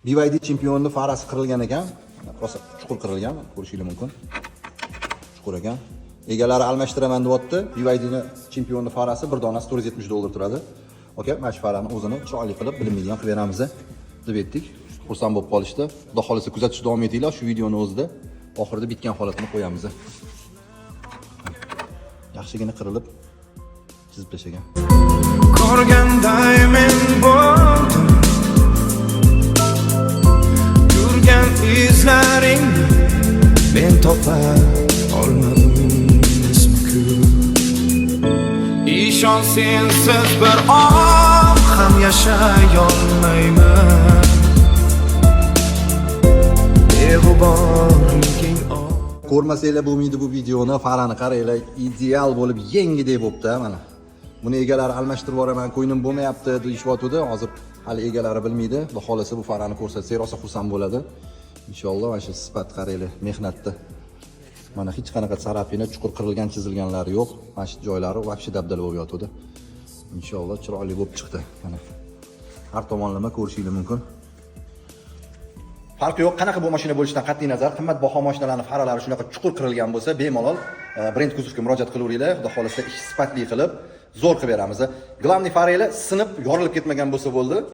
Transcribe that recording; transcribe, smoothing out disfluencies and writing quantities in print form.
BYD chempionni farasi qirilgan ekan. Rosa chuqur qirilgan, ko'rishingiz mumkin. Chuqur ekan. Egalari almashtiraman deyapti. BYDni chempionni farasi bir donasi $470 turadi. Okey, mana shu farani o'zini chiroyli qilib bilinmaydigan qilib beramiz deb aytdik. Xursand bo'lib qolishdi. Xudo xolisa kuzatishda davom etinglar. Shu videoni o'zida oxirida bitgan holatini qo'yamiz. Yaxshigina qirilib chizib tashlagan. Ko'rganday men bo'ldim, yurgan izlaringni men topa olmadim esmi-ku. Ishon, sensiz bir on ham yashay olmayman. Beg'uborliging Ko'rmasanglar bo'lmaydi bu videoni, farani qaranglar, ideal bo'lib yengidek bo'libdi mana. Buni egalari almashtirib yuboraman, ko'ynim bo'lmayapti deyishyapti. Hozir hali egalari bilmaydi. Xudo xolasa bu farani ko'rsatsak rosa xursand bo'ladi. Inshaalloh mana shu sifat qaranglar, mehnatni. Mana hech qanaqa sarapina, chuqur qirilgan, chizilganlari yo'q. Mana shu joylari vobshe dabdala bo'lib yotdi. Inshaalloh chiroyli bo'lib chiqdi. Mana har tomonlama ko'rishingiz mumkin. Farqi yo'q, qanaqa bu mashina bo'lishidan qat'iy nazar, qimmatbaho mashinalarning faralari shunaqa chuqur qirilgan bo'lsa, bemalol brend kuzovga murojaat qilaveringlar. Xudo xolasa ish sifatli qilib, zo'r qilib beramiz. Glavniy faranglar sinib, yorilib ketmagan bo'lsa bo'ldi.